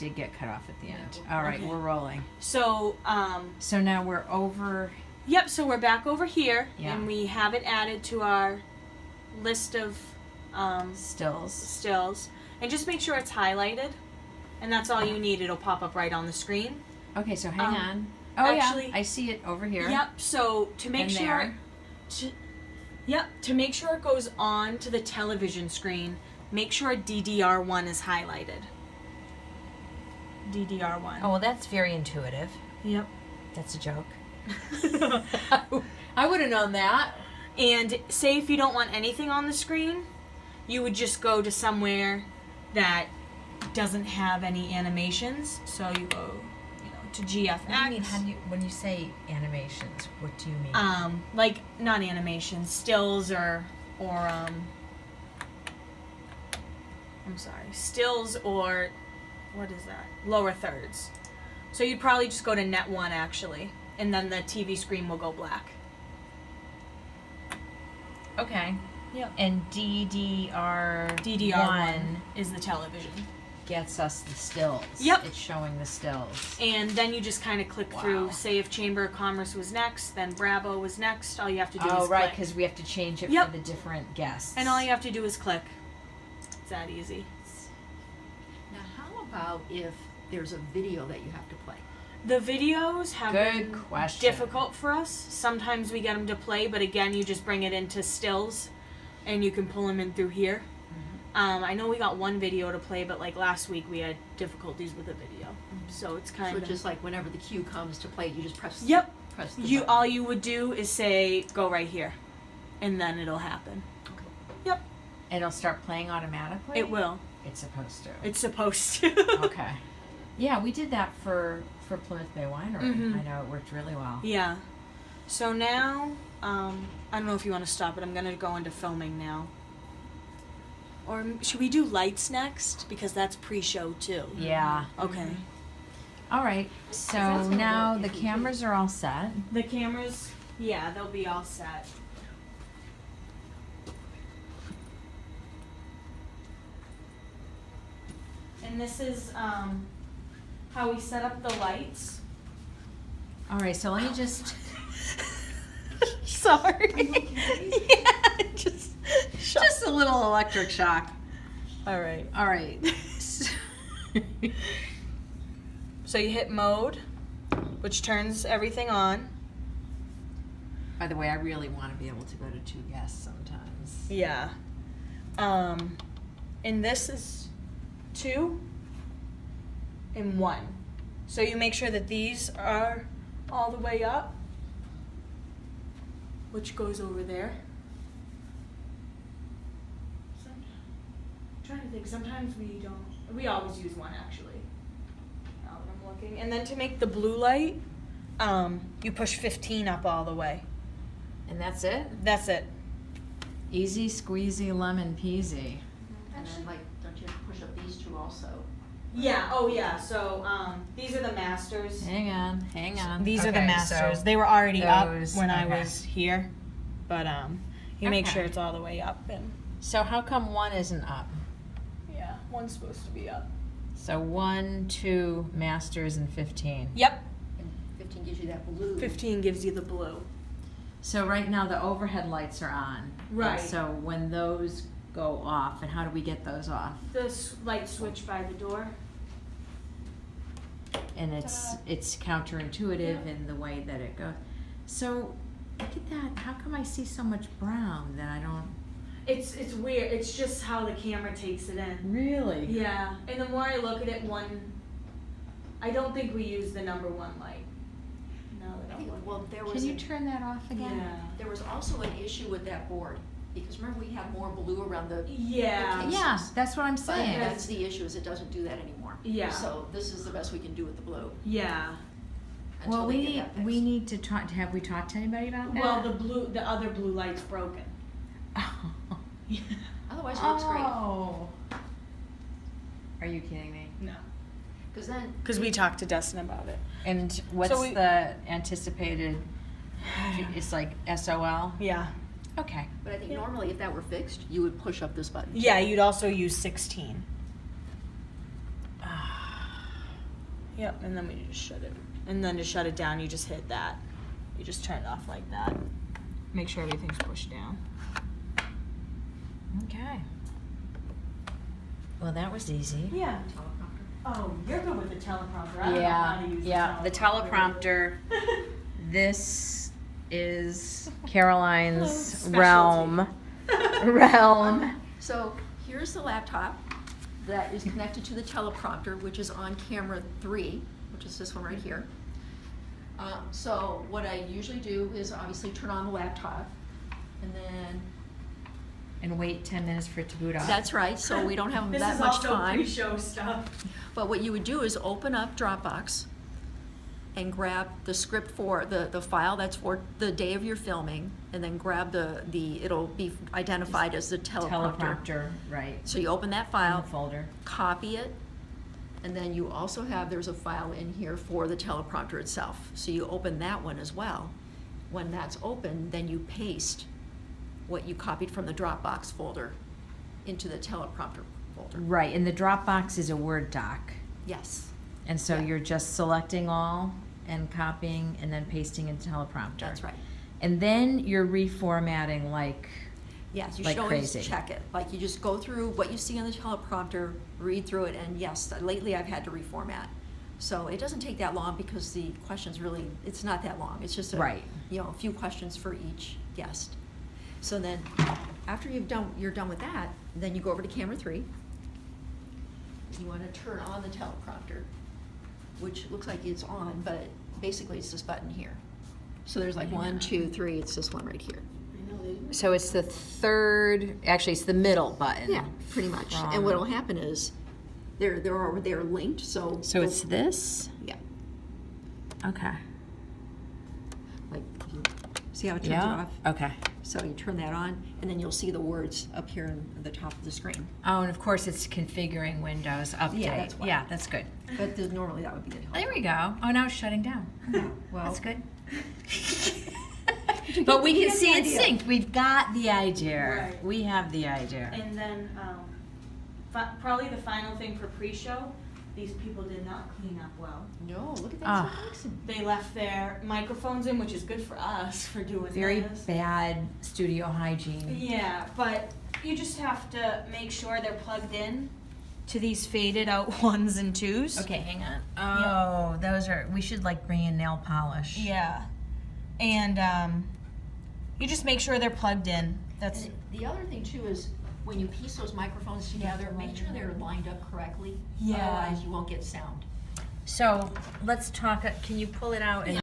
did get cut off at the end. All right, Okay. we're rolling. So, So now we're over. yep, so we're back over here, Yeah. and we have it added to our list of Stills. And just make sure it's highlighted, and that's all you need. It'll pop up right on the screen. Okay, so hang on. Oh, actually- yeah, I see it over here. Yep, so to make And sure... there. To make sure it goes on to the television screen, make sure DDR1 is highlighted. DDR1. Oh, well, that's very intuitive. Yep. That's a joke. I would have known that. And say if you don't want anything on the screen, you would just go to somewhere that doesn't have any animations. So you go, to GFX. I mean, when you say animations, what do you mean? Like not animations, stills or I'm sorry, stills or what is that? Lower thirds. So you'd probably just go to net 1 actually, and then the TV screen will go black. Okay. Yep. And DDR1 is the television. gets us the stills. Yep. It's showing the stills. And then you just kind of click through. Say if Chamber of Commerce was next, then Bravo was next. All you have to do is click. Oh, right, because we have to change it for the different guests. And all you have to do is click. It's that easy. Now, how about if there's a video that you have to play? The videos have been Good question. difficult for us. Sometimes we get them to play, but again, you just bring it into stills, and you can pull them in through here. I know we got one video to play, but like last week we had difficulties with the video, so it's kind So of just like whenever the cue comes to play, you just press. Yep. Press the You button. all you would do is say go right here, and then it'll happen. Okay. Yep. It'll start playing automatically? It will. It's supposed to. It's supposed to. Okay. Yeah, we did that for Plymouth Bay Winery. Mhm. I know it worked really well. Yeah. So now, I don't know if you want to stop it. I'm gonna go into filming now. Or should we do lights next? Because that's pre-show too. Yeah. Okay. All right. So That's gonna now work the if you cameras are all set. The cameras, yeah, they'll be all set. And this is how we set up the lights. All right. So let me just. Sorry. Yeah, just Just a little electric shock. All right. All right. So you hit mode, which turns everything on. By the way, I really want to be able to go to 2 guests sometimes. Yeah. And this is 2 and 1. So you make sure that these are all the way up, which goes over there. I'm trying to think, sometimes we always use 1 actually. Now that I'm looking. And then to make the blue light, you push 15 up all the way. And that's it? That's it. Easy squeezy lemon peasy. And then, like, don't you have to push up these two also? Yeah, oh yeah, so these are the masters. Hang on. These are the Okay, masters. so they were already up those- when I okay. was here. But you make Okay. sure it's all the way up and So how come 1 isn't up? yeah, 1's supposed to be up. So 1, 2, masters, and 15. Yep. And 15 gives you that blue. 15 gives you the blue. So right now the overhead lights are on. Right. And so when those go off, and how do we get those off? The light switch by the door. And it's counterintuitive in the way that it goes. So look at that. How come I see so much brown that I don't? It's weird. It's just how the camera takes it in. Really? Yeah. And the more I look at it, I don't think we use the number 1 light. No, I think, well, there was Can you turn that off again? Yeah. there was also an issue with that board because remember we have more blue around the. Yeah. Okay. Yeah, that's what I'm But saying. that's the issue is it doesn't do that anymore. Yeah. So this is the best we can do with the blue. Yeah. Until Well, they get that fixed. we need to talk. Have we talked to anybody about that? Well, the other blue light's broken. Otherwise, it looks great. Oh. Are you kidding me? No. Because then. Because we talked to Dustin about it. And what's we- the anticipated? It's like SOL. Yeah. Okay. But I think Yeah. normally if that were fixed, you would push up this button. Yeah, you'd also use 16. Yep, and then we just shut it. And then to shut it down, you just hit that. You just turn it off like that. Make sure everything's pushed down. Okay. Well, that was easy. Yeah. Oh, you're good with the teleprompter. I don't know how to use The teleprompter. This is Caroline's Specialty. realm. So here's the laptop that is connected to the teleprompter, which is on camera 3, which is this one right here. So what I usually do is obviously turn on the laptop, and then And wait 10 minutes for it to boot up. that's right. So we don't have This that is much also time. pre-show stuff. But what you would do is open up Dropbox and grab the script for the file that's for the day of your filming, and then grab the it'll be identified as the teleprompter. Teleprompter, right. So you open that In file, the folder. copy it, and then you also have, there's a file in here for the teleprompter itself. So you open that one as well. When that's open, then you paste what you copied from the Dropbox folder into the teleprompter folder. Right, and the Dropbox is a Word doc. Yes, And so Yeah. you're just selecting all and copying and then pasting into teleprompter. that's right. And then you're reformatting like, Yes, you Like should always crazy. check it. Like, you just go through what you see on the teleprompter, read through it, and yes, lately I've had to reformat. So it doesn't take that long because the questions really, it's not that long. It's just Right. a few questions for each guest. So then, after you're done with that, then you go over to camera 3. You want to turn on the teleprompter, which looks like it's on, but basically it's this button here. So there's like 1, 2, 3. It's this one right here. so it's the third, actually it's the middle button. Yeah, pretty much. From- And what'll happen is they're linked. So it's this? yeah, Okay. like see how it turns Yeah, off. okay. So you turn that on, and then you'll see the words up here on the top of the screen. Oh, and of course it's configuring Windows Update. that's why. Yeah, that's good. But normally that would be the teleprompter. There we go. Oh, now it's shutting down. Well, That's good. But we you can get see the it's idea. synced. We've got the idea. Right. We have the idea. And then probably the final thing for pre-show, these people did not clean up well. No, look at that. Ah. so excellent. They left their microphones in, which is good for us for doing Very this. bad studio hygiene. Yeah, but you just have to make sure they're plugged in to these faded out 1s and 2s. Okay, hang on. Oh, those are, we should like bring in nail polish. Yeah. And you just make sure they're plugged in. That's And the other thing too is when you piece those microphones together, make sure they're lined up correctly. Yeah. Otherwise, you won't get sound. So let's talk, can you pull it out and